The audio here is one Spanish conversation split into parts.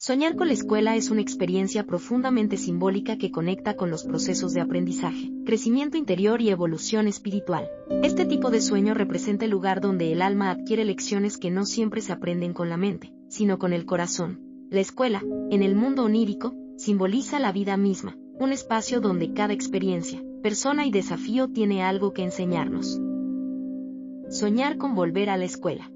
Soñar con la escuela es una experiencia profundamente simbólica que conecta con los procesos de aprendizaje, crecimiento interior y evolución espiritual. Este tipo de sueño representa el lugar donde el alma adquiere lecciones que no siempre se aprenden con la mente, sino con el corazón. La escuela, en el mundo onírico, simboliza la vida misma, un espacio donde cada experiencia, persona y desafío tiene algo que enseñarnos. Soñar con volver a la escuela.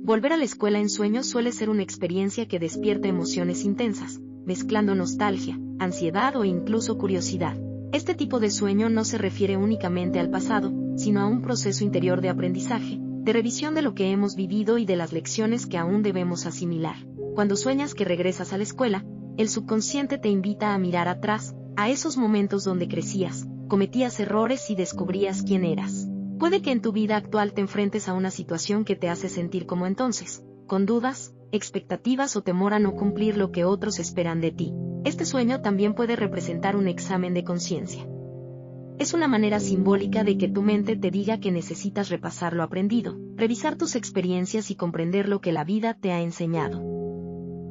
Volver a la escuela en sueños suele ser una experiencia que despierta emociones intensas, mezclando nostalgia, ansiedad o incluso curiosidad. Este tipo de sueño no se refiere únicamente al pasado, sino a un proceso interior de aprendizaje, de revisión de lo que hemos vivido y de las lecciones que aún debemos asimilar. Cuando sueñas que regresas a la escuela, el subconsciente te invita a mirar atrás, a esos momentos donde crecías, cometías errores y descubrías quién eras. Puede que en tu vida actual te enfrentes a una situación que te hace sentir como entonces, con dudas, expectativas o temor a no cumplir lo que otros esperan de ti. Este sueño también puede representar un examen de conciencia. Es una manera simbólica de que tu mente te diga que necesitas repasar lo aprendido, revisar tus experiencias y comprender lo que la vida te ha enseñado.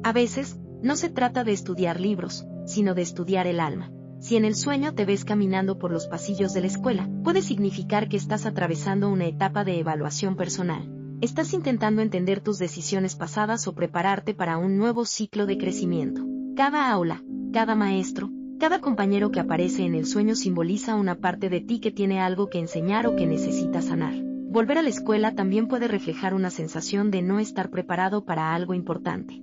A veces, no se trata de estudiar libros, sino de estudiar el alma. Si en el sueño te ves caminando por los pasillos de la escuela, puede significar que estás atravesando una etapa de evaluación personal. Estás intentando entender tus decisiones pasadas o prepararte para un nuevo ciclo de crecimiento. Cada aula, cada maestro, cada compañero que aparece en el sueño simboliza una parte de ti que tiene algo que enseñar o que necesita sanar. Volver a la escuela también puede reflejar una sensación de no estar preparado para algo importante.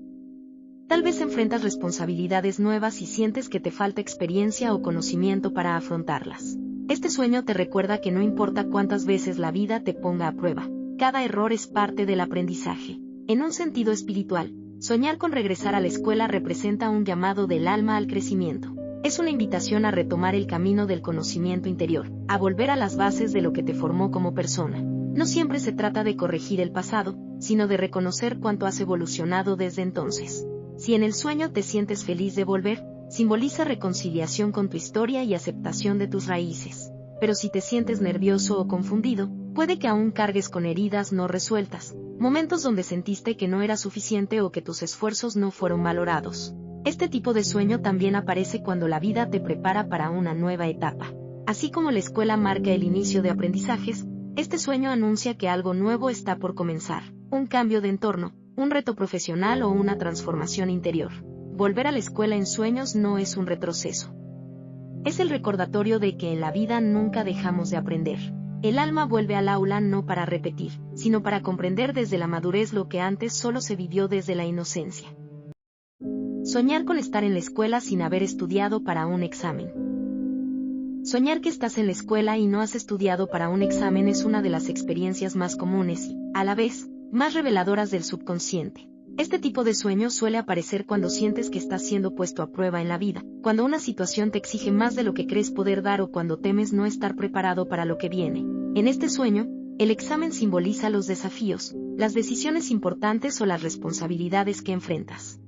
Tal vez enfrentas responsabilidades nuevas y sientes que te falta experiencia o conocimiento para afrontarlas. Este sueño te recuerda que no importa cuántas veces la vida te ponga a prueba, cada error es parte del aprendizaje. En un sentido espiritual, soñar con regresar a la escuela representa un llamado del alma al crecimiento. Es una invitación a retomar el camino del conocimiento interior, a volver a las bases de lo que te formó como persona. No siempre se trata de corregir el pasado, sino de reconocer cuánto has evolucionado desde entonces. Si en el sueño te sientes feliz de volver, simboliza reconciliación con tu historia y aceptación de tus raíces. Pero si te sientes nervioso o confundido, puede que aún cargues con heridas no resueltas, momentos donde sentiste que no era suficiente o que tus esfuerzos no fueron valorados. Este tipo de sueño también aparece cuando la vida te prepara para una nueva etapa. Así como la escuela marca el inicio de aprendizajes, este sueño anuncia que algo nuevo está por comenzar, un cambio de entorno, un reto profesional o una transformación interior. Volver a la escuela en sueños no es un retroceso. Es el recordatorio de que en la vida nunca dejamos de aprender. El alma vuelve al aula no para repetir, sino para comprender desde la madurez lo que antes solo se vivió desde la inocencia. Soñar con estar en la escuela sin haber estudiado para un examen. Soñar que estás en la escuela y no has estudiado para un examen es una de las experiencias más comunes y, a la vez, más reveladoras del subconsciente. Este tipo de sueño suele aparecer cuando sientes que estás siendo puesto a prueba en la vida, cuando una situación te exige más de lo que crees poder dar o cuando temes no estar preparado para lo que viene. En este sueño, el examen simboliza los desafíos, las decisiones importantes o las responsabilidades que enfrentas.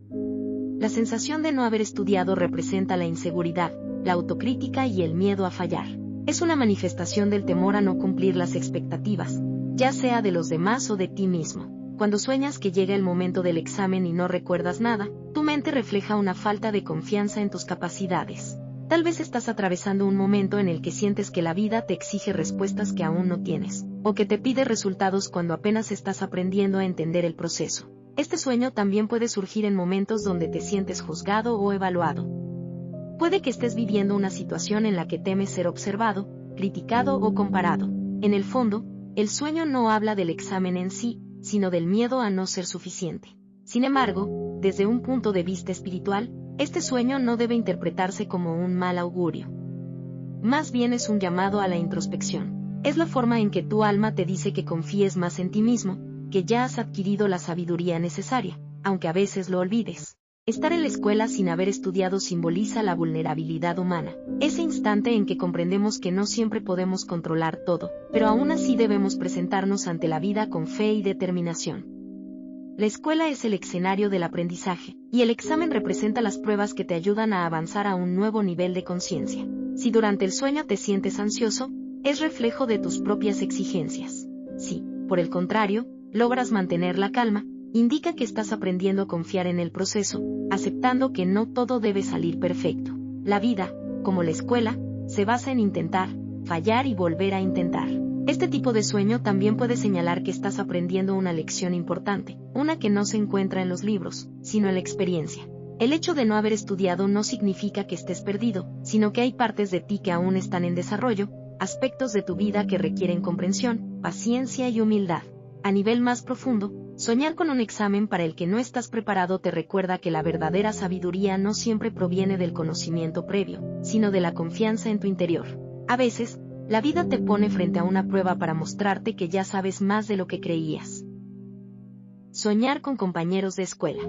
La sensación de no haber estudiado representa la inseguridad, la autocrítica y el miedo a fallar. Es una manifestación del temor a no cumplir las expectativas, ya sea de los demás o de ti mismo. Cuando sueñas que llega el momento del examen y no recuerdas nada, tu mente refleja una falta de confianza en tus capacidades. Tal vez estás atravesando un momento en el que sientes que la vida te exige respuestas que aún no tienes, o que te pide resultados cuando apenas estás aprendiendo a entender el proceso. Este sueño también puede surgir en momentos donde te sientes juzgado o evaluado. Puede que estés viviendo una situación en la que temes ser observado, criticado o comparado. En el fondo, el sueño no habla del examen en sí, sino del miedo a no ser suficiente. Sin embargo, desde un punto de vista espiritual, este sueño no debe interpretarse como un mal augurio. Más bien es un llamado a la introspección. Es la forma en que tu alma te dice que confíes más en ti mismo, que ya has adquirido la sabiduría necesaria, aunque a veces lo olvides. Estar en la escuela sin haber estudiado simboliza la vulnerabilidad humana, ese instante en que comprendemos que no siempre podemos controlar todo, pero aún así debemos presentarnos ante la vida con fe y determinación. La escuela es el escenario del aprendizaje, y el examen representa las pruebas que te ayudan a avanzar a un nuevo nivel de conciencia. Si durante el sueño te sientes ansioso, es reflejo de tus propias exigencias. Si, por el contrario, logras mantener la calma, indica que estás aprendiendo a confiar en el proceso, aceptando que no todo debe salir perfecto. La vida, como la escuela, se basa en intentar, fallar y volver a intentar. Este tipo de sueño también puede señalar que estás aprendiendo una lección importante, una que no se encuentra en los libros, sino en la experiencia. El hecho de no haber estudiado no significa que estés perdido, sino que hay partes de ti que aún están en desarrollo, aspectos de tu vida que requieren comprensión, paciencia y humildad. A nivel más profundo, soñar con un examen para el que no estás preparado te recuerda que la verdadera sabiduría no siempre proviene del conocimiento previo, sino de la confianza en tu interior. A veces, la vida te pone frente a una prueba para mostrarte que ya sabes más de lo que creías. Soñar con compañeros de escuela.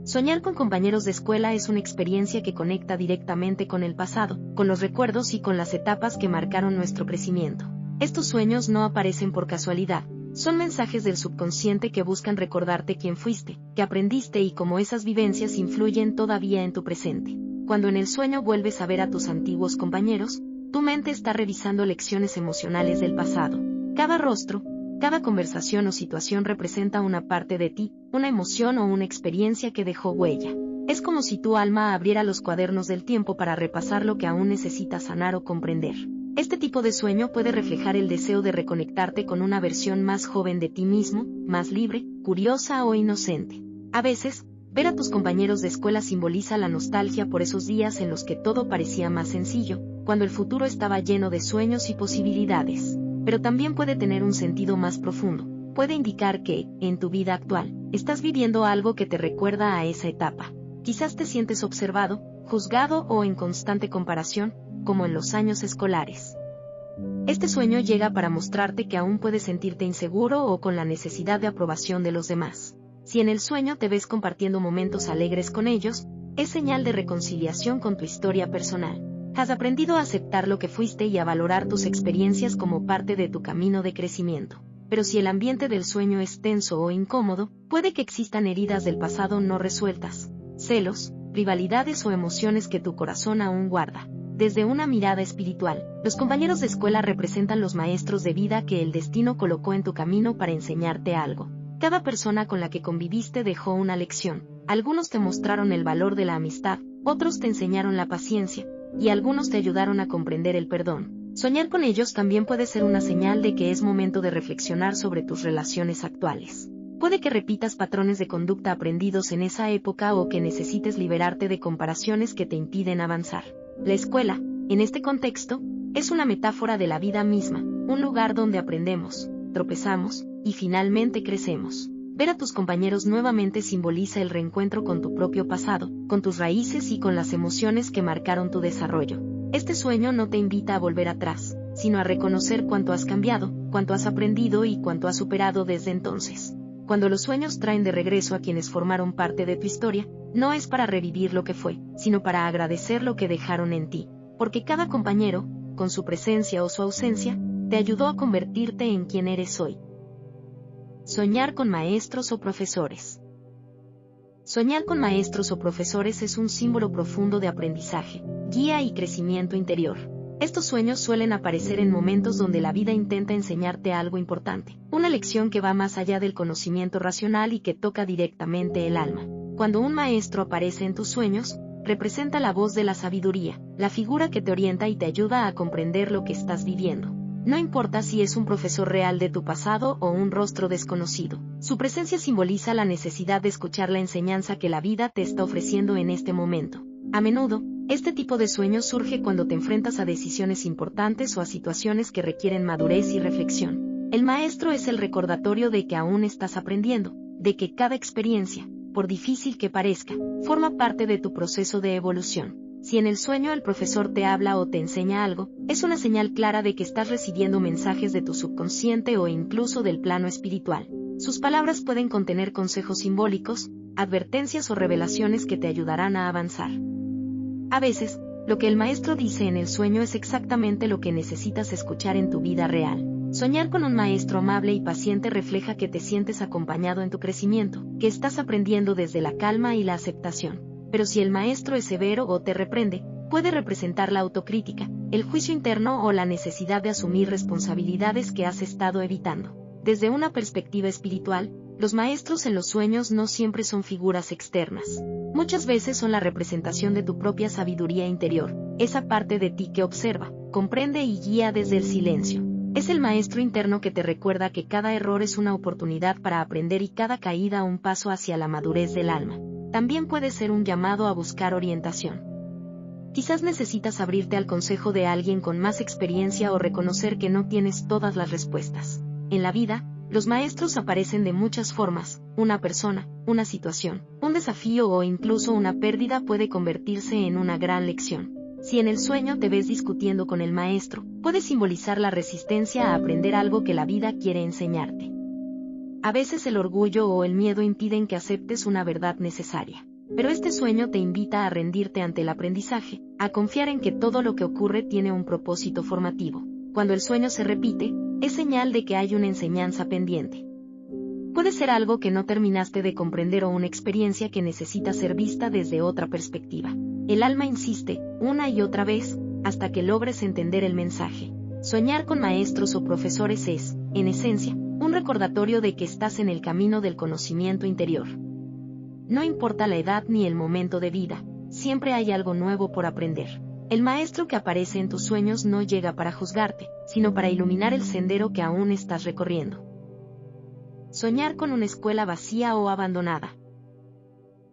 Soñar con compañeros de escuela es una experiencia que conecta directamente con el pasado, con los recuerdos y con las etapas que marcaron nuestro crecimiento. Estos sueños no aparecen por casualidad, son mensajes del subconsciente que buscan recordarte quién fuiste, qué aprendiste y cómo esas vivencias influyen todavía en tu presente. Cuando en el sueño vuelves a ver a tus antiguos compañeros, tu mente está revisando lecciones emocionales del pasado. Cada rostro, cada conversación o situación representa una parte de ti, una emoción o una experiencia que dejó huella. Es como si tu alma abriera los cuadernos del tiempo para repasar lo que aún necesitas sanar o comprender. Este tipo de sueño puede reflejar el deseo de reconectarte con una versión más joven de ti mismo, más libre, curiosa o inocente. A veces, ver a tus compañeros de escuela simboliza la nostalgia por esos días en los que todo parecía más sencillo, cuando el futuro estaba lleno de sueños y posibilidades. Pero también puede tener un sentido más profundo. Puede indicar que, en tu vida actual, estás viviendo algo que te recuerda a esa etapa. Quizás te sientes observado, juzgado o en constante comparación, como en los años escolares. Este sueño llega para mostrarte que aún puedes sentirte inseguro o con la necesidad de aprobación de los demás. Si en el sueño te ves compartiendo momentos alegres con ellos, es señal de reconciliación con tu historia personal. Has aprendido a aceptar lo que fuiste y a valorar tus experiencias como parte de tu camino de crecimiento. Pero si el ambiente del sueño es tenso o incómodo, puede que existan heridas del pasado no resueltas, celos, rivalidades o emociones que tu corazón aún guarda. Desde una mirada espiritual, los compañeros de escuela representan los maestros de vida que el destino colocó en tu camino para enseñarte algo. Cada persona con la que conviviste dejó una lección. Algunos te mostraron el valor de la amistad, otros te enseñaron la paciencia, y algunos te ayudaron a comprender el perdón. Soñar con ellos también puede ser una señal de que es momento de reflexionar sobre tus relaciones actuales. Puede que repitas patrones de conducta aprendidos en esa época o que necesites liberarte de comparaciones que te impiden avanzar. La escuela, en este contexto, es una metáfora de la vida misma, un lugar donde aprendemos, tropezamos, y finalmente crecemos. Ver a tus compañeros nuevamente simboliza el reencuentro con tu propio pasado, con tus raíces y con las emociones que marcaron tu desarrollo. Este sueño no te invita a volver atrás, sino a reconocer cuánto has cambiado, cuánto has aprendido y cuánto has superado desde entonces. Cuando los sueños traen de regreso a quienes formaron parte de tu historia, no es para revivir lo que fue, sino para agradecer lo que dejaron en ti, porque cada compañero, con su presencia o su ausencia, te ayudó a convertirte en quien eres hoy. Soñar con maestros o profesores. Soñar con maestros o profesores es un símbolo profundo de aprendizaje, guía y crecimiento interior. Estos sueños suelen aparecer en momentos donde la vida intenta enseñarte algo importante, una lección que va más allá del conocimiento racional y que toca directamente el alma. Cuando un maestro aparece en tus sueños, representa la voz de la sabiduría, la figura que te orienta y te ayuda a comprender lo que estás viviendo. No importa si es un profesor real de tu pasado o un rostro desconocido, su presencia simboliza la necesidad de escuchar la enseñanza que la vida te está ofreciendo en este momento. A menudo, este tipo de sueños surge cuando te enfrentas a decisiones importantes o a situaciones que requieren madurez y reflexión. El maestro es el recordatorio de que aún estás aprendiendo, de que cada experiencia, por difícil que parezca, forma parte de tu proceso de evolución. Si en el sueño el profesor te habla o te enseña algo, es una señal clara de que estás recibiendo mensajes de tu subconsciente o incluso del plano espiritual. Sus palabras pueden contener consejos simbólicos, advertencias o revelaciones que te ayudarán a avanzar. A veces, lo que el maestro dice en el sueño es exactamente lo que necesitas escuchar en tu vida real. Soñar con un maestro amable y paciente refleja que te sientes acompañado en tu crecimiento, que estás aprendiendo desde la calma y la aceptación. Pero si el maestro es severo o te reprende, puede representar la autocrítica, el juicio interno o la necesidad de asumir responsabilidades que has estado evitando. Desde una perspectiva espiritual, Los maestros en los sueños no siempre son figuras externas. Muchas veces son la representación de tu propia sabiduría interior, esa parte de ti que observa, comprende y guía desde el silencio. Es el maestro interno que te recuerda que cada error es una oportunidad para aprender y cada caída un paso hacia la madurez del alma. También puede ser un llamado a buscar orientación. Quizás necesitas abrirte al consejo de alguien con más experiencia o reconocer que no tienes todas las respuestas. En la vida, los maestros aparecen de muchas formas. Una persona, una situación, un desafío o incluso una pérdida puede convertirse en una gran lección. Si en el sueño te ves discutiendo con el maestro, puede simbolizar la resistencia a aprender algo que la vida quiere enseñarte. A veces el orgullo o el miedo impiden que aceptes una verdad necesaria. Pero este sueño te invita a rendirte ante el aprendizaje, a confiar en que todo lo que ocurre tiene un propósito formativo. Cuando el sueño se repite, es señal de que hay una enseñanza pendiente. Puede ser algo que no terminaste de comprender o una experiencia que necesita ser vista desde otra perspectiva. El alma insiste, una y otra vez, hasta que logres entender el mensaje. Soñar con maestros o profesores es, en esencia, un recordatorio de que estás en el camino del conocimiento interior. No importa la edad ni el momento de vida, siempre hay algo nuevo por aprender. El maestro que aparece en tus sueños no llega para juzgarte, sino para iluminar el sendero que aún estás recorriendo. Soñar con una escuela vacía o abandonada.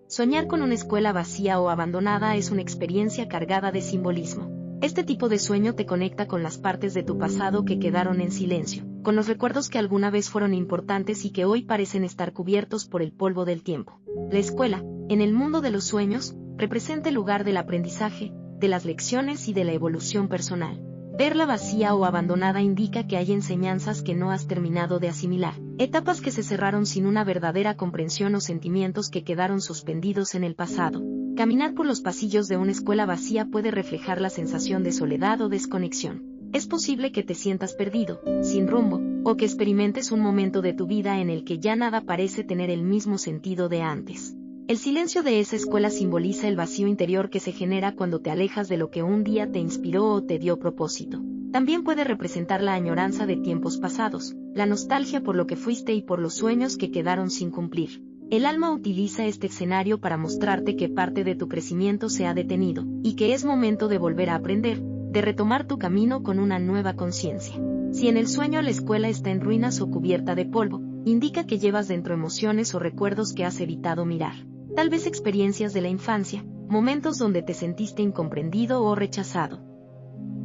Soñar con una escuela vacía o abandonada es una experiencia cargada de simbolismo. Este tipo de sueño te conecta con las partes de tu pasado que quedaron en silencio, con los recuerdos que alguna vez fueron importantes y que hoy parecen estar cubiertos por el polvo del tiempo. La escuela, en el mundo de los sueños, representa el lugar del aprendizaje, de las lecciones y de la evolución personal. Verla vacía o abandonada indica que hay enseñanzas que no has terminado de asimilar, etapas que se cerraron sin una verdadera comprensión o sentimientos que quedaron suspendidos en el pasado. Caminar por los pasillos de una escuela vacía puede reflejar la sensación de soledad o desconexión. Es posible que te sientas perdido, sin rumbo, o que experimentes un momento de tu vida en el que ya nada parece tener el mismo sentido de antes. El silencio de esa escuela simboliza el vacío interior que se genera cuando te alejas de lo que un día te inspiró o te dio propósito. También puede representar la añoranza de tiempos pasados, la nostalgia por lo que fuiste y por los sueños que quedaron sin cumplir. El alma utiliza este escenario para mostrarte que parte de tu crecimiento se ha detenido, y que es momento de volver a aprender, de retomar tu camino con una nueva conciencia. Si en el sueño la escuela está en ruinas o cubierta de polvo, indica que llevas dentro emociones o recuerdos que has evitado mirar. Tal vez experiencias de la infancia, momentos donde te sentiste incomprendido o rechazado.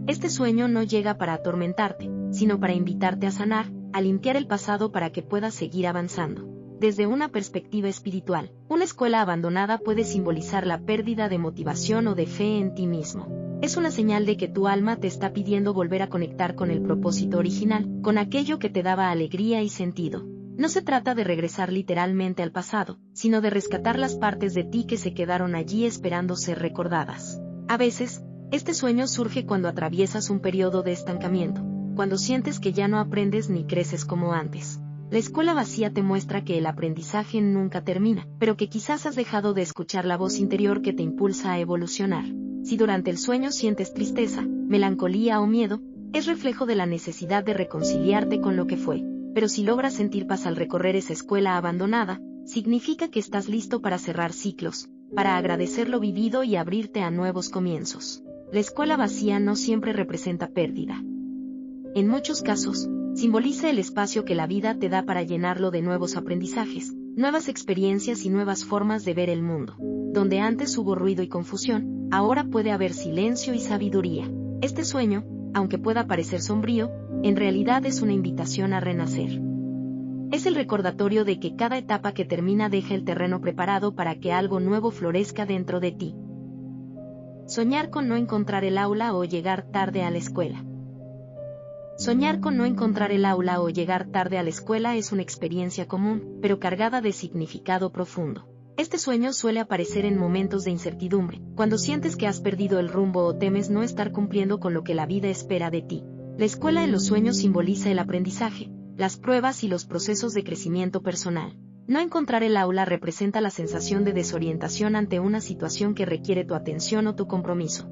Este sueño no llega para atormentarte, sino para invitarte a sanar, a limpiar el pasado para que puedas seguir avanzando. Desde una perspectiva espiritual, una escuela abandonada puede simbolizar la pérdida de motivación o de fe en ti mismo. Es una señal de que tu alma te está pidiendo volver a conectar con el propósito original, con aquello que te daba alegría y sentido. No se trata de regresar literalmente al pasado, sino de rescatar las partes de ti que se quedaron allí esperando ser recordadas. A veces, este sueño surge cuando atraviesas un periodo de estancamiento, cuando sientes que ya no aprendes ni creces como antes. La escuela vacía te muestra que el aprendizaje nunca termina, pero que quizás has dejado de escuchar la voz interior que te impulsa a evolucionar. Si durante el sueño sientes tristeza, melancolía o miedo, es reflejo de la necesidad de reconciliarte con lo que fue. Pero si logras sentir paz al recorrer esa escuela abandonada, significa que estás listo para cerrar ciclos, para agradecer lo vivido y abrirte a nuevos comienzos. La escuela vacía no siempre representa pérdida. En muchos casos, simboliza el espacio que la vida te da para llenarlo de nuevos aprendizajes, nuevas experiencias y nuevas formas de ver el mundo. Donde antes hubo ruido y confusión, ahora puede haber silencio y sabiduría. Este sueño, aunque pueda parecer sombrío, en realidad es una invitación a renacer. Es el recordatorio de que cada etapa que termina deja el terreno preparado para que algo nuevo florezca dentro de ti. Soñar con no encontrar el aula o llegar tarde a la escuela. Soñar con no encontrar el aula o llegar tarde a la escuela es una experiencia común, pero cargada de significado profundo. Este sueño suele aparecer en momentos de incertidumbre, cuando sientes que has perdido el rumbo o temes no estar cumpliendo con lo que la vida espera de ti. La escuela en los sueños simboliza el aprendizaje, las pruebas y los procesos de crecimiento personal. No encontrar el aula representa la sensación de desorientación ante una situación que requiere tu atención o tu compromiso.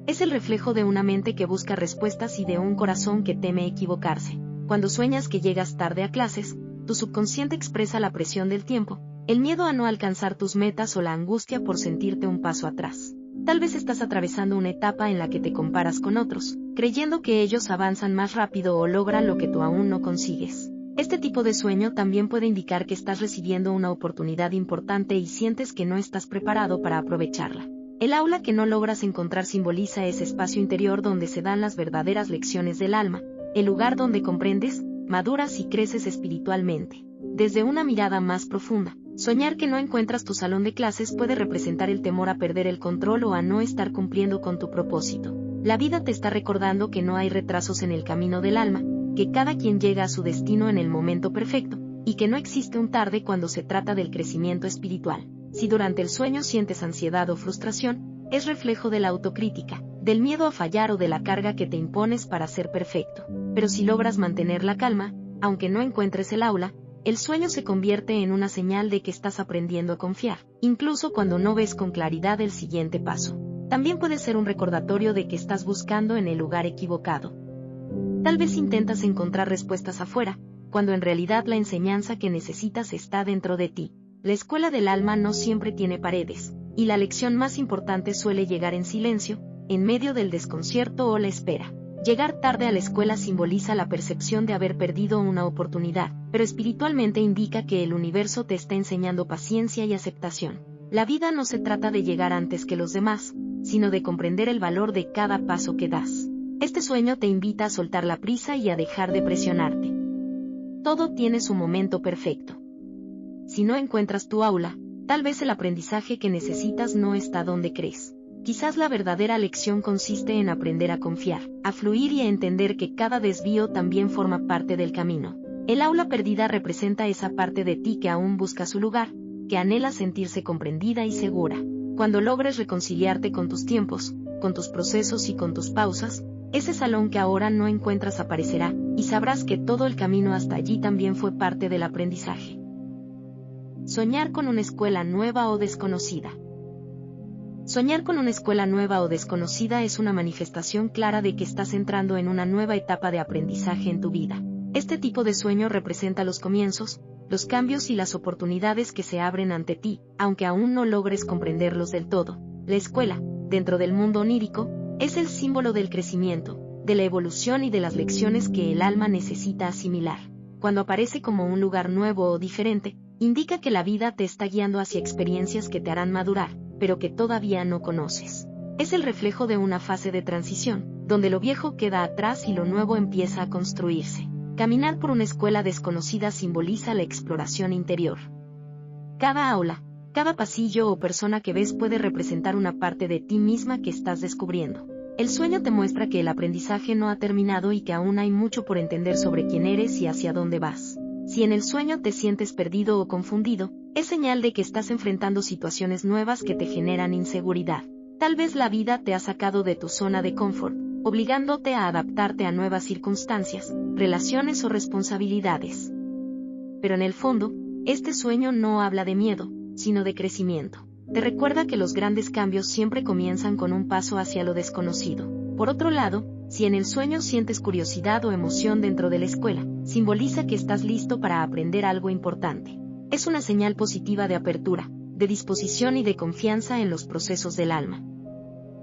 Es el reflejo de una mente que busca respuestas y de un corazón que teme equivocarse. Cuando sueñas que llegas tarde a clases, Tu subconsciente expresa la presión del tiempo, el miedo a no alcanzar tus metas o la angustia por sentirte un paso atrás. Tal vez estás atravesando una etapa en la que te comparas con otros, creyendo que ellos avanzan más rápido o logran lo que tú aún no consigues. Este tipo de sueño también puede indicar que estás recibiendo una oportunidad importante y sientes que no estás preparado para aprovecharla. El aula que no logras encontrar simboliza ese espacio interior donde se dan las verdaderas lecciones del alma, el lugar donde comprendes, maduras y creces espiritualmente. Desde una mirada más profunda, soñar que no encuentras tu salón de clases puede representar el temor a perder el control o a no estar cumpliendo con tu propósito. La vida te está recordando que no hay retrasos en el camino del alma, que cada quien llega a su destino en el momento perfecto, y que no existe un tarde cuando se trata del crecimiento espiritual. Si durante el sueño sientes ansiedad o frustración, es reflejo de la autocrítica, del miedo a fallar o de la carga que te impones para ser perfecto. Pero si logras mantener la calma, aunque no encuentres el aula, el sueño se convierte en una señal de que estás aprendiendo a confiar, incluso cuando no ves con claridad el siguiente paso. También puede ser un recordatorio de que estás buscando en el lugar equivocado. Tal vez intentas encontrar respuestas afuera, cuando en realidad la enseñanza que necesitas está dentro de ti. La escuela del alma no siempre tiene paredes, y la lección más importante suele llegar en silencio, en medio del desconcierto o la espera. Llegar tarde a la escuela simboliza la percepción de haber perdido una oportunidad, pero espiritualmente indica que el universo te está enseñando paciencia y aceptación. La vida no se trata de llegar antes que los demás, sino de comprender el valor de cada paso que das. Este sueño te invita a soltar la prisa y a dejar de presionarte. Todo tiene su momento perfecto. Si no encuentras tu aula, tal vez el aprendizaje que necesitas no está donde crees. Quizás la verdadera lección consiste en aprender a confiar, a fluir y a entender que cada desvío también forma parte del camino. El aula perdida representa esa parte de ti que aún busca su lugar, que anhela sentirse comprendida y segura. Cuando logres reconciliarte con tus tiempos, con tus procesos y con tus pausas, ese salón que ahora no encuentras aparecerá, y sabrás que todo el camino hasta allí también fue parte del aprendizaje. Soñar con una escuela nueva o desconocida. Soñar con una escuela nueva o desconocida es una manifestación clara de que estás entrando en una nueva etapa de aprendizaje en tu vida. Este tipo de sueño representa los comienzos, los cambios y las oportunidades que se abren ante ti, aunque aún no logres comprenderlos del todo. La escuela, dentro del mundo onírico, es el símbolo del crecimiento, de la evolución y de las lecciones que el alma necesita asimilar. Cuando aparece como un lugar nuevo o diferente, indica que la vida te está guiando hacia experiencias que te harán madurar, pero que todavía no conoces. Es el reflejo de una fase de transición, donde lo viejo queda atrás y lo nuevo empieza a construirse. Caminar por una escuela desconocida simboliza la exploración interior. Cada aula, cada pasillo o persona que ves puede representar una parte de ti misma que estás descubriendo. El sueño te muestra que el aprendizaje no ha terminado y que aún hay mucho por entender sobre quién eres y hacia dónde vas. Si en el sueño te sientes perdido o confundido, es señal de que estás enfrentando situaciones nuevas que te generan inseguridad. Tal vez la vida te ha sacado de tu zona de confort, obligándote a adaptarte a nuevas circunstancias, relaciones o responsabilidades. Pero en el fondo, este sueño no habla de miedo, sino de crecimiento. Te recuerda que los grandes cambios siempre comienzan con un paso hacia lo desconocido. Por otro lado, si en el sueño sientes curiosidad o emoción dentro de la escuela, simboliza que estás listo para aprender algo importante. Es una señal positiva de apertura, de disposición y de confianza en los procesos del alma.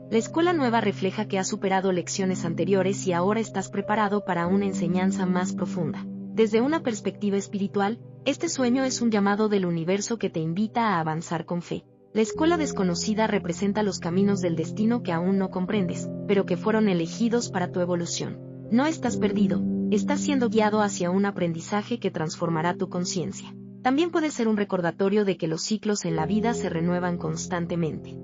La escuela nueva refleja que has superado lecciones anteriores y ahora estás preparado para una enseñanza más profunda. Desde una perspectiva espiritual, este sueño es un llamado del universo que te invita a avanzar con fe. La escuela desconocida representa los caminos del destino que aún no comprendes, pero que fueron elegidos para tu evolución. No estás perdido, estás siendo guiado hacia un aprendizaje que transformará tu conciencia. También puede ser un recordatorio de que los ciclos en la vida se renuevan constantemente.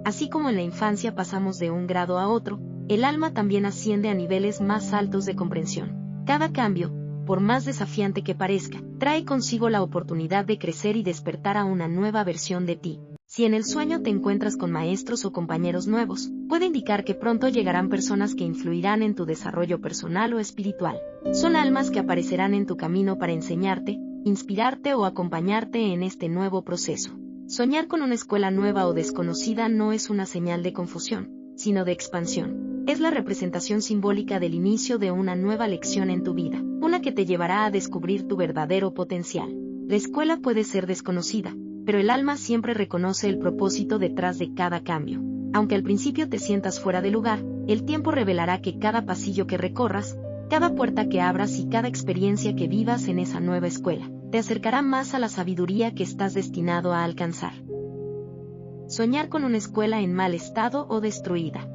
Así como en la infancia pasamos de un grado a otro, el alma también asciende a niveles más altos de comprensión. Cada cambio, por más desafiante que parezca, trae consigo la oportunidad de crecer y despertar a una nueva versión de ti. Si en el sueño te encuentras con maestros o compañeros nuevos, puede indicar que pronto llegarán personas que influirán en tu desarrollo personal o espiritual. Son almas que aparecerán en tu camino para enseñarte, inspirarte o acompañarte en este nuevo proceso. Soñar con una escuela nueva o desconocida no es una señal de confusión, sino de expansión. Es la representación simbólica del inicio de una nueva lección en tu vida, una que que te llevará a descubrir tu verdadero potencial. La escuela puede ser desconocida, pero el alma siempre reconoce el propósito detrás de cada cambio. Aunque al principio te sientas fuera de lugar, el tiempo revelará que cada pasillo que recorras, cada puerta que abras y cada experiencia que vivas en esa nueva escuela, te acercará más a la sabiduría que estás destinado a alcanzar. Soñar con una escuela en mal estado o destruida.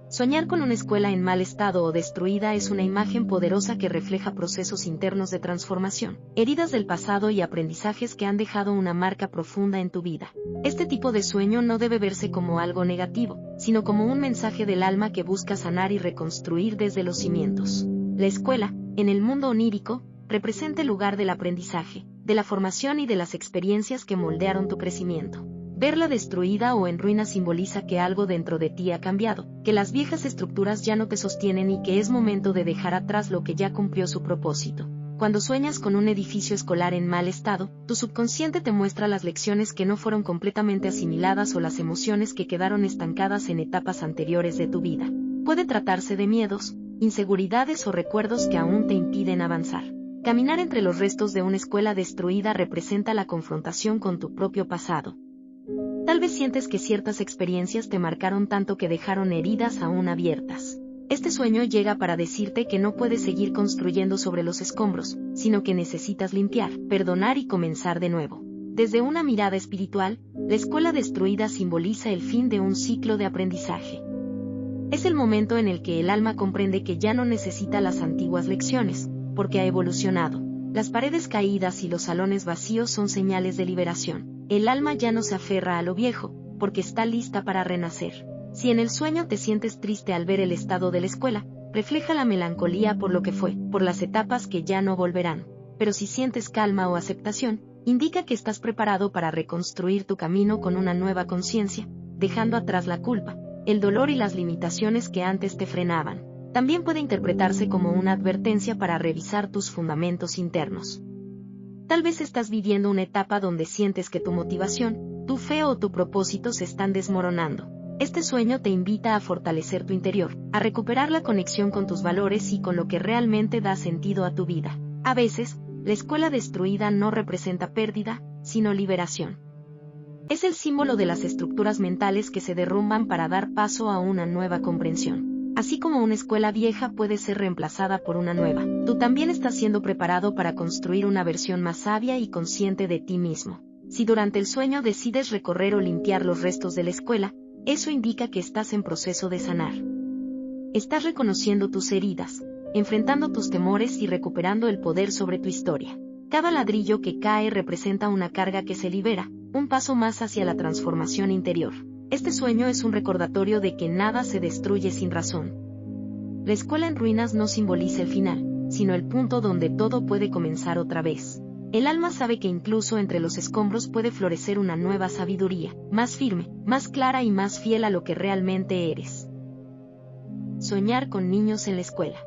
Soñar con una escuela en mal estado o destruida es una imagen poderosa que refleja procesos internos de transformación, heridas del pasado y aprendizajes que han dejado una marca profunda en tu vida. Este tipo de sueño no debe verse como algo negativo, sino como un mensaje del alma que busca sanar y reconstruir desde los cimientos. La escuela, en el mundo onírico, representa el lugar del aprendizaje, de la formación y de las experiencias que moldearon tu crecimiento. Verla destruida o en ruinas simboliza que algo dentro de ti ha cambiado, que las viejas estructuras ya no te sostienen y que es momento de dejar atrás lo que ya cumplió su propósito. Cuando sueñas con un edificio escolar en mal estado, tu subconsciente te muestra las lecciones que no fueron completamente asimiladas o las emociones que quedaron estancadas en etapas anteriores de tu vida. Puede tratarse de miedos, inseguridades o recuerdos que aún te impiden avanzar. Caminar entre los restos de una escuela destruida representa la confrontación con tu propio pasado. Tal vez sientes que ciertas experiencias te marcaron tanto que dejaron heridas aún abiertas. Este sueño llega para decirte que no puedes seguir construyendo sobre los escombros, sino que necesitas limpiar, perdonar y comenzar de nuevo. Desde una mirada espiritual, la escuela destruida simboliza el fin de un ciclo de aprendizaje. Es el momento en el que el alma comprende que ya no necesita las antiguas lecciones, porque ha evolucionado. Las paredes caídas y los salones vacíos son señales de liberación. El alma ya no se aferra a lo viejo, porque está lista para renacer. Si en el sueño te sientes triste al ver el estado de la escuela, refleja la melancolía por lo que fue, por las etapas que ya no volverán. Pero si sientes calma o aceptación, indica que estás preparado para reconstruir tu camino con una nueva conciencia, dejando atrás la culpa, el dolor y las limitaciones que antes te frenaban. También puede interpretarse como una advertencia para revisar tus fundamentos internos. Tal vez estás viviendo una etapa donde sientes que tu motivación, tu fe o tu propósito se están desmoronando. Este sueño te invita a fortalecer tu interior, a recuperar la conexión con tus valores y con lo que realmente da sentido a tu vida. A veces, la escuela destruida no representa pérdida, sino liberación. Es el símbolo de las estructuras mentales que se derrumban para dar paso a una nueva comprensión. Así como una escuela vieja puede ser reemplazada por una nueva, tú también estás siendo preparado para construir una versión más sabia y consciente de ti mismo. Si durante el sueño decides recorrer o limpiar los restos de la escuela, eso indica que estás en proceso de sanar. Estás reconociendo tus heridas, enfrentando tus temores y recuperando el poder sobre tu historia. Cada ladrillo que cae representa una carga que se libera, un paso más hacia la transformación interior. Este sueño es un recordatorio de que nada se destruye sin razón. La escuela en ruinas no simboliza el final, sino el punto donde todo puede comenzar otra vez. El alma sabe que incluso entre los escombros puede florecer una nueva sabiduría, más firme, más clara y más fiel a lo que realmente eres. Soñar con niños en la escuela.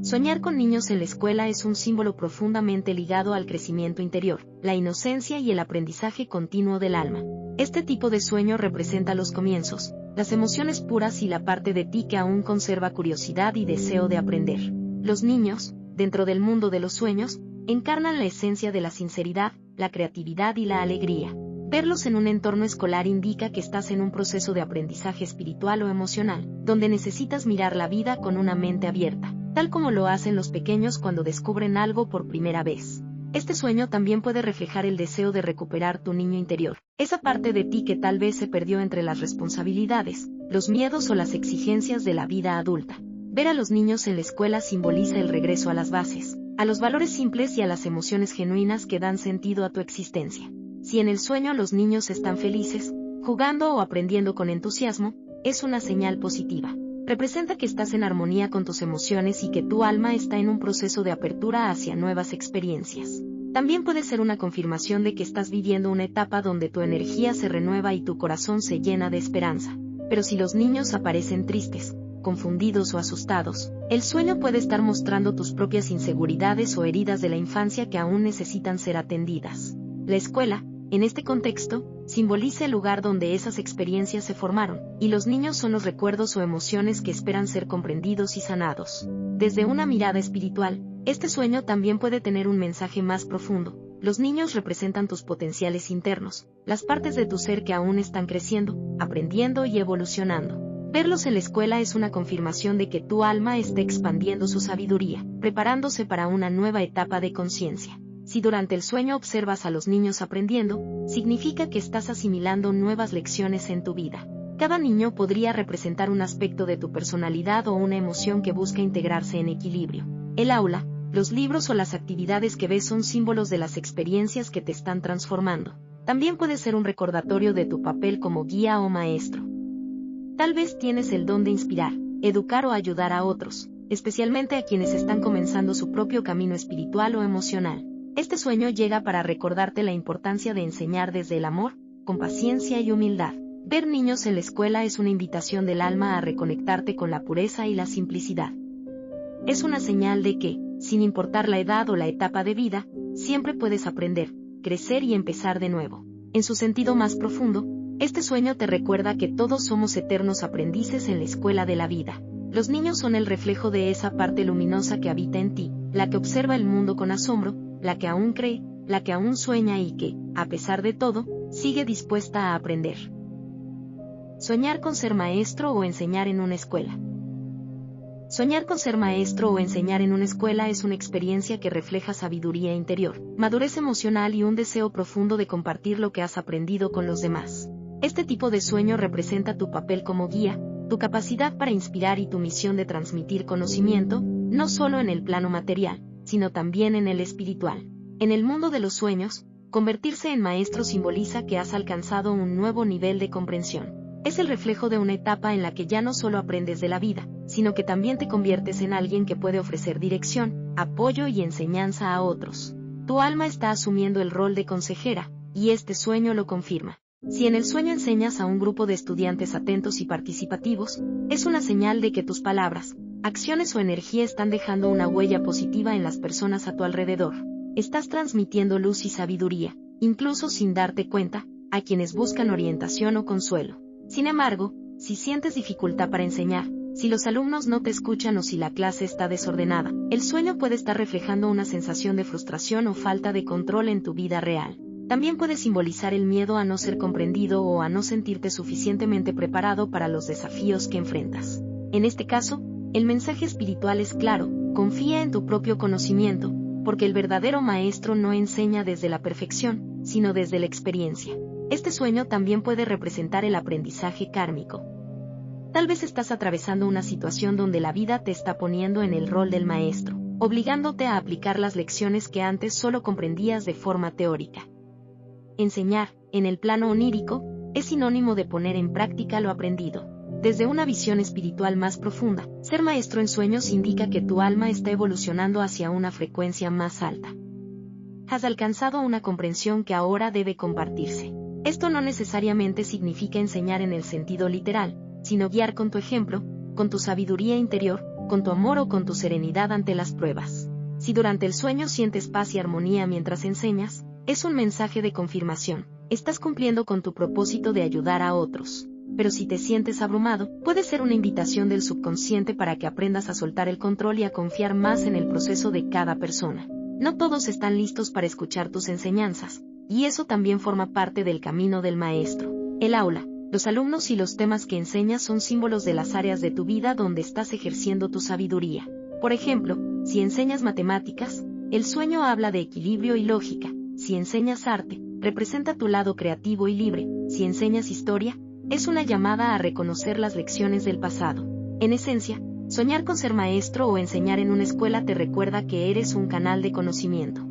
Soñar con niños en la escuela es un símbolo profundamente ligado al crecimiento interior, la inocencia y el aprendizaje continuo del alma. Este tipo de sueño representa los comienzos, las emociones puras y la parte de ti que aún conserva curiosidad y deseo de aprender. Los niños, dentro del mundo de los sueños, encarnan la esencia de la sinceridad, la creatividad y la alegría. Verlos en un entorno escolar indica que estás en un proceso de aprendizaje espiritual o emocional, donde necesitas mirar la vida con una mente abierta, tal como lo hacen los pequeños cuando descubren algo por primera vez. Este sueño también puede reflejar el deseo de recuperar tu niño interior, esa parte de ti que tal vez se perdió entre las responsabilidades, los miedos o las exigencias de la vida adulta. Ver a los niños en la escuela simboliza el regreso a las bases, a los valores simples y a las emociones genuinas que dan sentido a tu existencia. Si en el sueño los niños están felices, jugando o aprendiendo con entusiasmo, es una señal positiva. Representa que estás en armonía con tus emociones y que tu alma está en un proceso de apertura hacia nuevas experiencias. También puede ser una confirmación de que estás viviendo una etapa donde tu energía se renueva y tu corazón se llena de esperanza. Pero si los niños aparecen tristes, confundidos o asustados, el sueño puede estar mostrando tus propias inseguridades o heridas de la infancia que aún necesitan ser atendidas. La escuela, en este contexto, simboliza el lugar donde esas experiencias se formaron, y los niños son los recuerdos o emociones que esperan ser comprendidos y sanados. Desde una mirada espiritual, este sueño también puede tener un mensaje más profundo. Los niños representan tus potenciales internos, las partes de tu ser que aún están creciendo, aprendiendo y evolucionando. Verlos en la escuela es una confirmación de que tu alma está expandiendo su sabiduría, preparándose para una nueva etapa de conciencia. Si durante el sueño observas a los niños aprendiendo, significa que estás asimilando nuevas lecciones en tu vida. Cada niño podría representar un aspecto de tu personalidad o una emoción que busca integrarse en equilibrio. El aula, los libros o las actividades que ves son símbolos de las experiencias que te están transformando. También puede ser un recordatorio de tu papel como guía o maestro. Tal vez tienes el don de inspirar, educar o ayudar a otros, especialmente a quienes están comenzando su propio camino espiritual o emocional. Este sueño llega para recordarte la importancia de enseñar desde el amor, con paciencia y humildad. Ver niños en la escuela es una invitación del alma a reconectarte con la pureza y la simplicidad. Es una señal de que, sin importar la edad o la etapa de vida, siempre puedes aprender, crecer y empezar de nuevo. En su sentido más profundo, este sueño te recuerda que todos somos eternos aprendices en la escuela de la vida. Los niños son el reflejo de esa parte luminosa que habita en ti, la que observa el mundo con asombro, la que aún cree, la que aún sueña y que, a pesar de todo, sigue dispuesta a aprender. Soñar con ser maestro o enseñar en una escuela. Soñar con ser maestro o enseñar en una escuela es una experiencia que refleja sabiduría interior, madurez emocional y un deseo profundo de compartir lo que has aprendido con los demás. Este tipo de sueño representa tu papel como guía, tu capacidad para inspirar y tu misión de transmitir conocimiento, no solo en el plano material, sino también en el espiritual. En el mundo de los sueños, convertirse en maestro simboliza que has alcanzado un nuevo nivel de comprensión. Es el reflejo de una etapa en la que ya no solo aprendes de la vida, sino que también te conviertes en alguien que puede ofrecer dirección, apoyo y enseñanza a otros. Tu alma está asumiendo el rol de consejera, y este sueño lo confirma. Si en el sueño enseñas a un grupo de estudiantes atentos y participativos, es una señal de que tus palabras, acciones o energía están dejando una huella positiva en las personas a tu alrededor. Estás transmitiendo luz y sabiduría, incluso sin darte cuenta, a quienes buscan orientación o consuelo. Sin embargo, si sientes dificultad para enseñar, si los alumnos no te escuchan o si la clase está desordenada, el sueño puede estar reflejando una sensación de frustración o falta de control en tu vida real. También puede simbolizar el miedo a no ser comprendido o a no sentirte suficientemente preparado para los desafíos que enfrentas. En este caso, el mensaje espiritual es claro: confía en tu propio conocimiento, porque el verdadero maestro no enseña desde la perfección, sino desde la experiencia. Este sueño también puede representar el aprendizaje kármico. Tal vez estás atravesando una situación donde la vida te está poniendo en el rol del maestro, obligándote a aplicar las lecciones que antes solo comprendías de forma teórica. Enseñar, en el plano onírico, es sinónimo de poner en práctica lo aprendido. Desde una visión espiritual más profunda, ser maestro en sueños indica que tu alma está evolucionando hacia una frecuencia más alta. Has alcanzado una comprensión que ahora debe compartirse. Esto no necesariamente significa enseñar en el sentido literal, sino guiar con tu ejemplo, con tu sabiduría interior, con tu amor o con tu serenidad ante las pruebas. Si durante el sueño sientes paz y armonía mientras enseñas, es un mensaje de confirmación. Estás cumpliendo con tu propósito de ayudar a otros. Pero si te sientes abrumado, puede ser una invitación del subconsciente para que aprendas a soltar el control y a confiar más en el proceso de cada persona. No todos están listos para escuchar tus enseñanzas, y eso también forma parte del camino del maestro. El aula, los alumnos y los temas que enseñas son símbolos de las áreas de tu vida donde estás ejerciendo tu sabiduría. Por ejemplo, si enseñas matemáticas, el sueño habla de equilibrio y lógica. Si enseñas arte, representa tu lado creativo y libre. Si enseñas historia, es una llamada a reconocer las lecciones del pasado. En esencia, soñar con ser maestro o enseñar en una escuela te recuerda que eres un canal de conocimiento.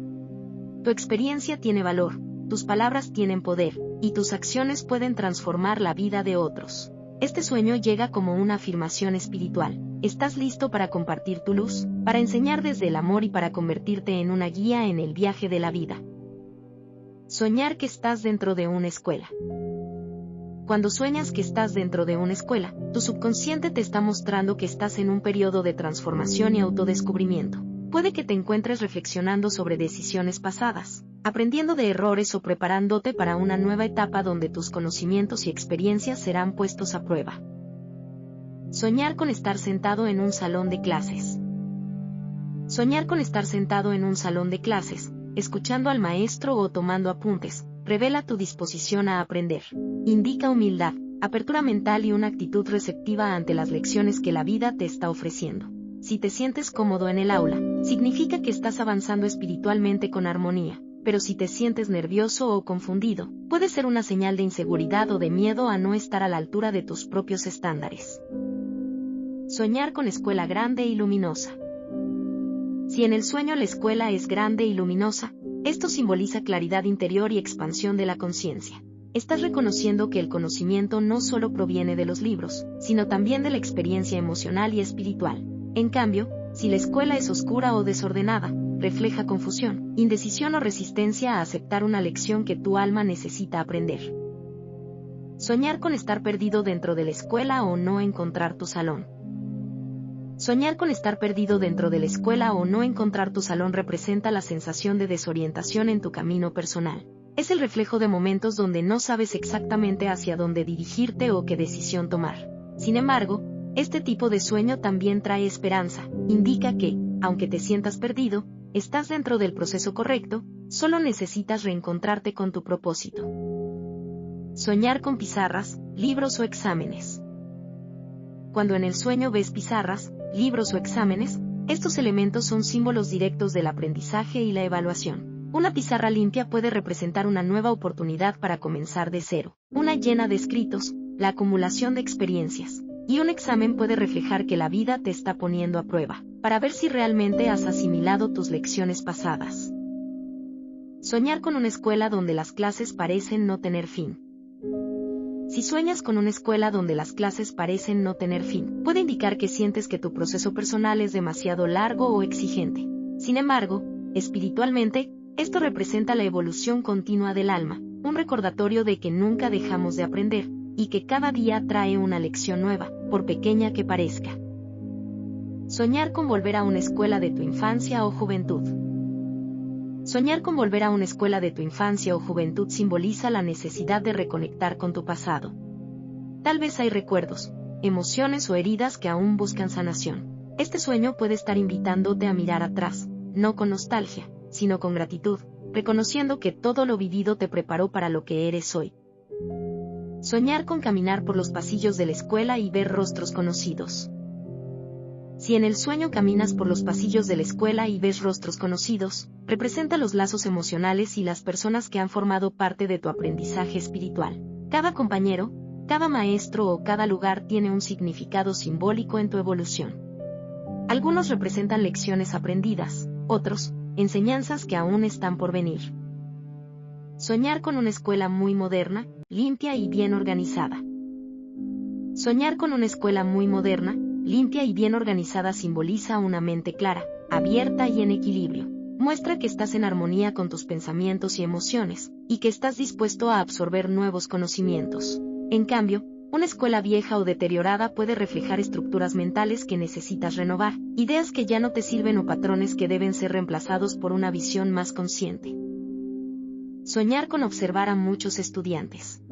Tu experiencia tiene valor, tus palabras tienen poder, y tus acciones pueden transformar la vida de otros. Este sueño llega como una afirmación espiritual. ¿Estás listo para compartir tu luz, para enseñar desde el amor y para convertirte en una guía en el viaje de la vida? Soñar que estás dentro de una escuela. Cuando sueñas que estás dentro de una escuela, tu subconsciente te está mostrando que estás en un periodo de transformación y autodescubrimiento. Puede que te encuentres reflexionando sobre decisiones pasadas, aprendiendo de errores o preparándote para una nueva etapa donde tus conocimientos y experiencias serán puestos a prueba. Soñar con estar sentado en un salón de clases. Soñar con estar sentado en un salón de clases, escuchando al maestro o tomando apuntes, revela tu disposición a aprender. Indica humildad, apertura mental y una actitud receptiva ante las lecciones que la vida te está ofreciendo. Si te sientes cómodo en el aula, significa que estás avanzando espiritualmente con armonía, pero si te sientes nervioso o confundido, puede ser una señal de inseguridad o de miedo a no estar a la altura de tus propios estándares. Soñar con escuela grande y luminosa. Si en el sueño la escuela es grande y luminosa, esto simboliza claridad interior y expansión de la conciencia. Estás reconociendo que el conocimiento no solo proviene de los libros, sino también de la experiencia emocional y espiritual. En cambio, si la escuela es oscura o desordenada, refleja confusión, indecisión o resistencia a aceptar una lección que tu alma necesita aprender. Soñar con estar perdido dentro de la escuela o no encontrar tu salón. Soñar con estar perdido dentro de la escuela o no encontrar tu salón representa la sensación de desorientación en tu camino personal. Es el reflejo de momentos donde no sabes exactamente hacia dónde dirigirte o qué decisión tomar. Sin embargo, este tipo de sueño también trae esperanza, indica que, aunque te sientas perdido, estás dentro del proceso correcto, solo necesitas reencontrarte con tu propósito. Soñar con pizarras, libros o exámenes. Cuando en el sueño ves pizarras, libros o exámenes, estos elementos son símbolos directos del aprendizaje y la evaluación. Una pizarra limpia puede representar una nueva oportunidad para comenzar de cero, una llena de escritos, la acumulación de experiencias, y un examen puede reflejar que la vida te está poniendo a prueba, para ver si realmente has asimilado tus lecciones pasadas. Soñar con una escuela donde las clases parecen no tener fin. Si sueñas con una escuela donde las clases parecen no tener fin, puede indicar que sientes que tu proceso personal es demasiado largo o exigente. Sin embargo, espiritualmente, esto representa la evolución continua del alma, un recordatorio de que nunca dejamos de aprender, y que cada día trae una lección nueva, por pequeña que parezca. Soñar con volver a una escuela de tu infancia o juventud. Soñar con volver a una escuela de tu infancia o juventud simboliza la necesidad de reconectar con tu pasado. Tal vez hay recuerdos, emociones o heridas que aún buscan sanación. Este sueño puede estar invitándote a mirar atrás, no con nostalgia, sino con gratitud, reconociendo que todo lo vivido te preparó para lo que eres hoy. Soñar con caminar por los pasillos de la escuela y ver rostros conocidos. Si en el sueño caminas por los pasillos de la escuela y ves rostros conocidos, representa los lazos emocionales y las personas que han formado parte de tu aprendizaje espiritual. Cada compañero, cada maestro o cada lugar tiene un significado simbólico en tu evolución. Algunos representan lecciones aprendidas, otros, enseñanzas que aún están por venir. Soñar con una escuela muy moderna, limpia y bien organizada. Soñar con una escuela muy moderna, limpia y bien organizada simboliza una mente clara, abierta y en equilibrio. Muestra que estás en armonía con tus pensamientos y emociones, y que estás dispuesto a absorber nuevos conocimientos. En cambio, una escuela vieja o deteriorada puede reflejar estructuras mentales que necesitas renovar, ideas que ya no te sirven o patrones que deben ser reemplazados por una visión más consciente. Soñar con observar a muchos estudiantes.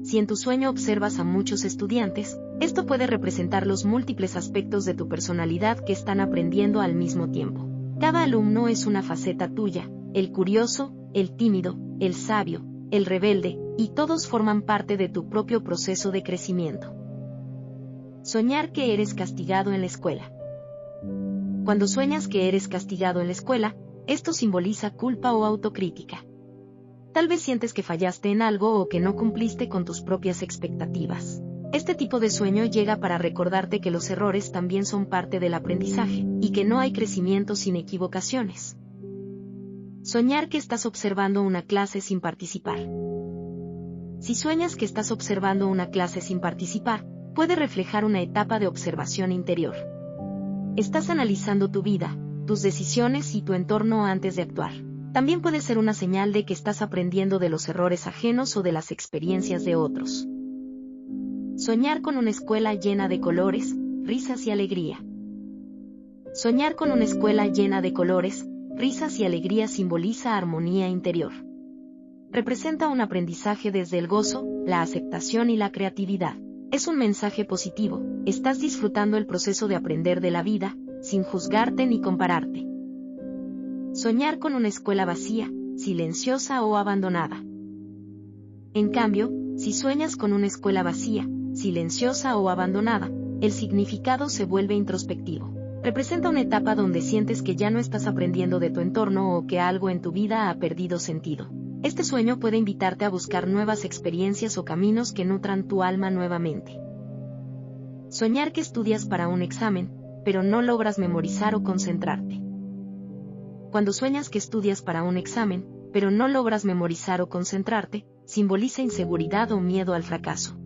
Si en tu sueño observas a muchos estudiantes, esto puede representar los múltiples aspectos de tu personalidad que están aprendiendo al mismo tiempo. Cada alumno es una faceta tuya, el curioso, el tímido, el sabio, el rebelde, y todos forman parte de tu propio proceso de crecimiento. Soñar que eres castigado en la escuela. Cuando sueñas que eres castigado en la escuela, esto simboliza culpa o autocrítica. Tal vez sientes que fallaste en algo o que no cumpliste con tus propias expectativas. Este tipo de sueño llega para recordarte que los errores también son parte del aprendizaje, y que no hay crecimiento sin equivocaciones. Soñar que estás observando una clase sin participar. Si sueñas que estás observando una clase sin participar, puede reflejar una etapa de observación interior. Estás analizando tu vida, tus decisiones y tu entorno antes de actuar. También puede ser una señal de que estás aprendiendo de los errores ajenos o de las experiencias de otros. Soñar con una escuela llena de colores, risas y alegría. Soñar con una escuela llena de colores, risas y alegría simboliza armonía interior. Representa un aprendizaje desde el gozo, la aceptación y la creatividad. Es un mensaje positivo, estás disfrutando el proceso de aprender de la vida, sin juzgarte ni compararte. Soñar con una escuela vacía, silenciosa o abandonada. En cambio, si sueñas con una escuela vacía, silenciosa o abandonada, el significado se vuelve introspectivo. Representa una etapa donde sientes que ya no estás aprendiendo de tu entorno o que algo en tu vida ha perdido sentido. Este sueño puede invitarte a buscar nuevas experiencias o caminos que nutran tu alma nuevamente. Soñar que estudias para un examen, pero no logras memorizar o concentrarte. Cuando sueñas que estudias para un examen, pero no logras memorizar o concentrarte, simboliza inseguridad o miedo al fracaso.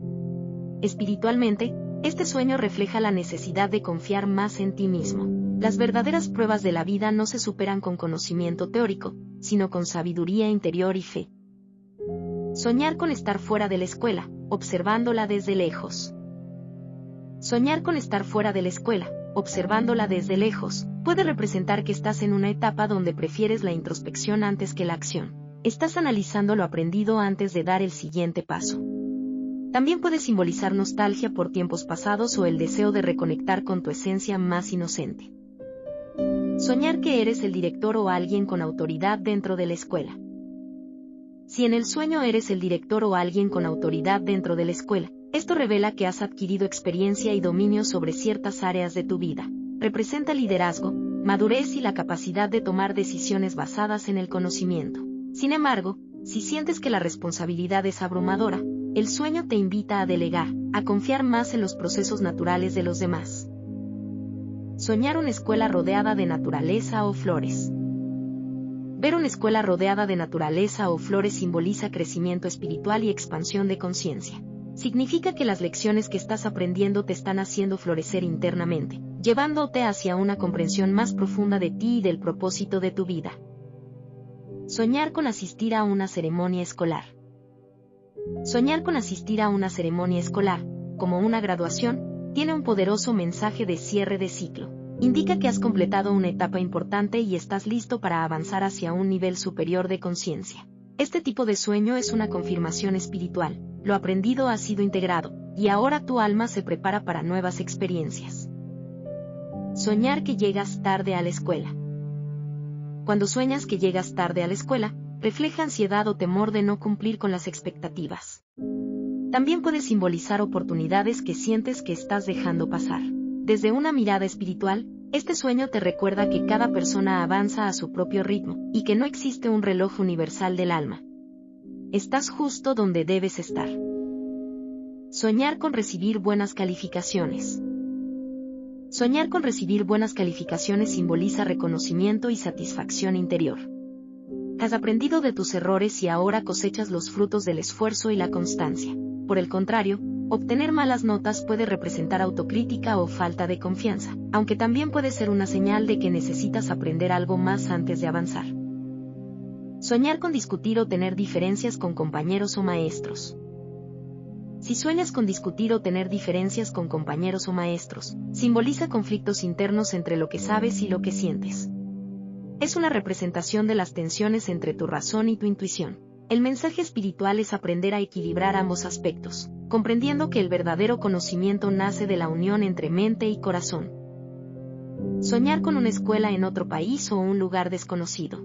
Espiritualmente, este sueño refleja la necesidad de confiar más en ti mismo. Las verdaderas pruebas de la vida no se superan con conocimiento teórico, sino con sabiduría interior y fe. Soñar con estar fuera de la escuela, observándola desde lejos. Soñar con estar fuera de la escuela, observándola desde lejos, puede representar que estás en una etapa donde prefieres la introspección antes que la acción. Estás analizando lo aprendido antes de dar el siguiente paso. También puede simbolizar nostalgia por tiempos pasados o el deseo de reconectar con tu esencia más inocente. Soñar que eres el director o alguien con autoridad dentro de la escuela. Si en el sueño eres el director o alguien con autoridad dentro de la escuela, esto revela que has adquirido experiencia y dominio sobre ciertas áreas de tu vida. Representa liderazgo, madurez y la capacidad de tomar decisiones basadas en el conocimiento. Sin embargo, si sientes que la responsabilidad es abrumadora, el sueño te invita a delegar, a confiar más en los procesos naturales de los demás. Soñar una escuela rodeada de naturaleza o flores. Ver una escuela rodeada de naturaleza o flores simboliza crecimiento espiritual y expansión de conciencia. Significa que las lecciones que estás aprendiendo te están haciendo florecer internamente, llevándote hacia una comprensión más profunda de ti y del propósito de tu vida. Soñar con asistir a una ceremonia escolar. Soñar con asistir a una ceremonia escolar, como una graduación, tiene un poderoso mensaje de cierre de ciclo. Indica que has completado una etapa importante y estás listo para avanzar hacia un nivel superior de conciencia. Este tipo de sueño es una confirmación espiritual. Lo aprendido ha sido integrado, y ahora tu alma se prepara para nuevas experiencias. Soñar que llegas tarde a la escuela. Cuando sueñas que llegas tarde a la escuela, refleja ansiedad o temor de no cumplir con las expectativas. También puede simbolizar oportunidades que sientes que estás dejando pasar. Desde una mirada espiritual, este sueño te recuerda que cada persona avanza a su propio ritmo, y que no existe un reloj universal del alma. Estás justo donde debes estar. Soñar con recibir buenas calificaciones. Soñar con recibir buenas calificaciones simboliza reconocimiento y satisfacción interior. Has aprendido de tus errores y ahora cosechas los frutos del esfuerzo y la constancia. Por el contrario, obtener malas notas puede representar autocrítica o falta de confianza, aunque también puede ser una señal de que necesitas aprender algo más antes de avanzar. Soñar con discutir o tener diferencias con compañeros o maestros. Si sueñas con discutir o tener diferencias con compañeros o maestros, simboliza conflictos internos entre lo que sabes y lo que sientes. Es una representación de las tensiones entre tu razón y tu intuición. El mensaje espiritual es aprender a equilibrar ambos aspectos, comprendiendo que el verdadero conocimiento nace de la unión entre mente y corazón. Soñar con una escuela en otro país o un lugar desconocido.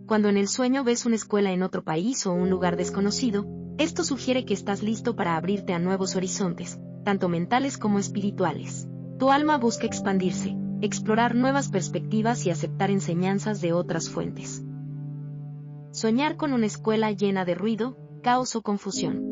Cuando en el sueño ves una escuela en otro país o un lugar desconocido, esto sugiere que estás listo para abrirte a nuevos horizontes, tanto mentales como espirituales. Tu alma busca expandirse, explorar nuevas perspectivas y aceptar enseñanzas de otras fuentes. Soñar con una escuela llena de ruido, caos o confusión.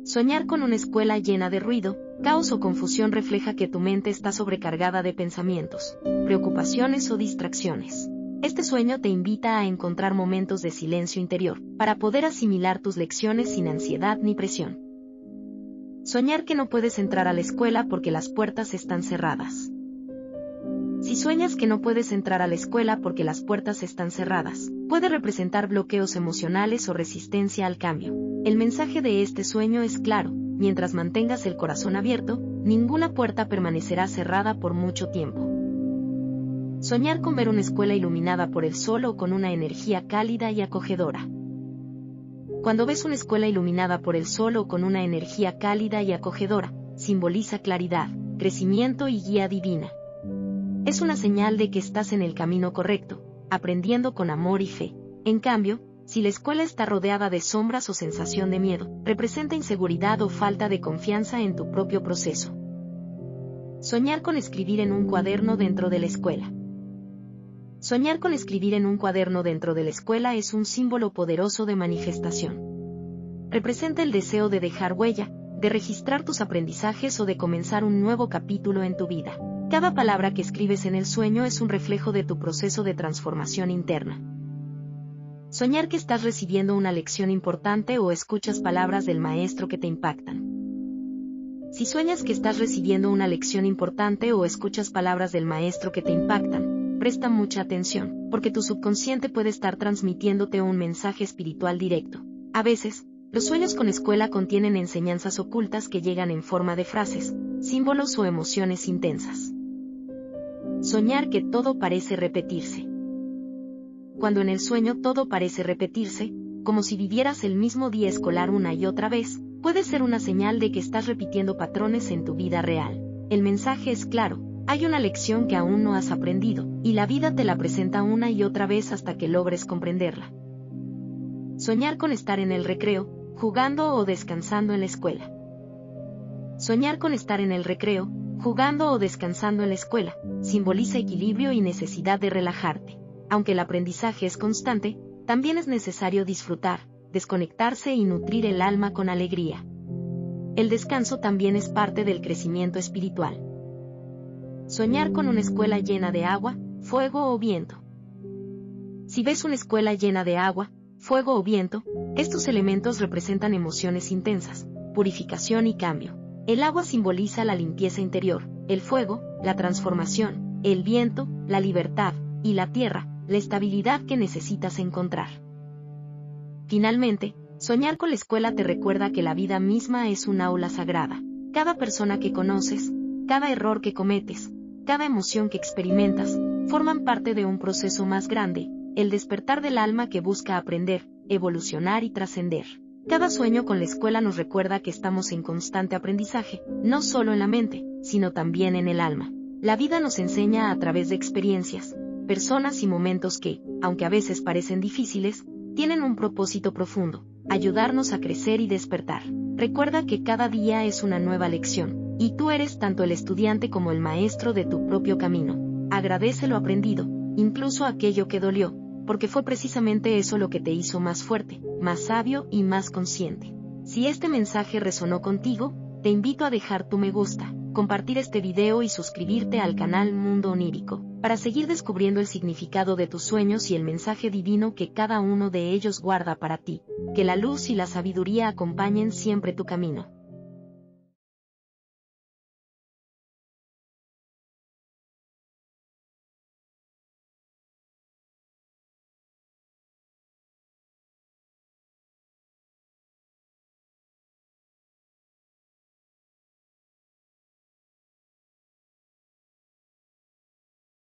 Soñar con una escuela llena de ruido, caos o confusión refleja que tu mente está sobrecargada de pensamientos, preocupaciones o distracciones. Este sueño te invita a encontrar momentos de silencio interior, para poder asimilar tus lecciones sin ansiedad ni presión. Soñar que no puedes entrar a la escuela porque las puertas están cerradas. Si sueñas que no puedes entrar a la escuela porque las puertas están cerradas, puede representar bloqueos emocionales o resistencia al cambio. El mensaje de este sueño es claro: mientras mantengas el corazón abierto, ninguna puerta permanecerá cerrada por mucho tiempo. Soñar con ver una escuela iluminada por el sol o con una energía cálida y acogedora. Cuando ves una escuela iluminada por el sol o con una energía cálida y acogedora, simboliza claridad, crecimiento y guía divina. Es una señal de que estás en el camino correcto, aprendiendo con amor y fe. En cambio, si la escuela está rodeada de sombras o sensación de miedo, representa inseguridad o falta de confianza en tu propio proceso. Soñar con escribir en un cuaderno dentro de la escuela. Soñar con escribir en un cuaderno dentro de la escuela es un símbolo poderoso de manifestación. Representa el deseo de dejar huella, de registrar tus aprendizajes o de comenzar un nuevo capítulo en tu vida. Cada palabra que escribes en el sueño es un reflejo de tu proceso de transformación interna. Soñar que estás recibiendo una lección importante o escuchas palabras del maestro que te impactan. Si sueñas que estás recibiendo una lección importante o escuchas palabras del maestro que te impactan, presta mucha atención, porque tu subconsciente puede estar transmitiéndote un mensaje espiritual directo. A veces, los sueños con escuela contienen enseñanzas ocultas que llegan en forma de frases, símbolos o emociones intensas. Soñar que todo parece repetirse. Cuando en el sueño todo parece repetirse, como si vivieras el mismo día escolar una y otra vez, puede ser una señal de que estás repitiendo patrones en tu vida real. El mensaje es claro, hay una lección que aún no has aprendido, y la vida te la presenta una y otra vez hasta que logres comprenderla. Soñar con estar en el recreo, jugando o descansando en la escuela. Soñar con estar en el recreo, jugando o descansando en la escuela, simboliza equilibrio y necesidad de relajarte. Aunque el aprendizaje es constante, también es necesario disfrutar, desconectarse y nutrir el alma con alegría. El descanso también es parte del crecimiento espiritual. Soñar con una escuela llena de agua, fuego o viento. Si ves una escuela llena de agua, fuego o viento, estos elementos representan emociones intensas, purificación y cambio. El agua simboliza la limpieza interior, el fuego, la transformación, el viento, la libertad, y la tierra, la estabilidad que necesitas encontrar. Finalmente, soñar con la escuela te recuerda que la vida misma es un aula sagrada. Cada persona que conoces, cada error que cometes, cada emoción que experimentas, forman parte de un proceso más grande, el despertar del alma que busca aprender, evolucionar y trascender. Cada sueño con la escuela nos recuerda que estamos en constante aprendizaje, no solo en la mente, sino también en el alma. La vida nos enseña a través de experiencias, personas y momentos que, aunque a veces parecen difíciles, tienen un propósito profundo, ayudarnos a crecer y despertar. Recuerda que cada día es una nueva lección, y tú eres tanto el estudiante como el maestro de tu propio camino. Agradece lo aprendido, incluso aquello que dolió, porque fue precisamente eso lo que te hizo más fuerte, más sabio y más consciente. Si este mensaje resonó contigo, te invito a dejar tu me gusta, compartir este video y suscribirte al canal Mundo Onírico, para seguir descubriendo el significado de tus sueños y el mensaje divino que cada uno de ellos guarda para ti. Que la luz y la sabiduría acompañen siempre tu camino.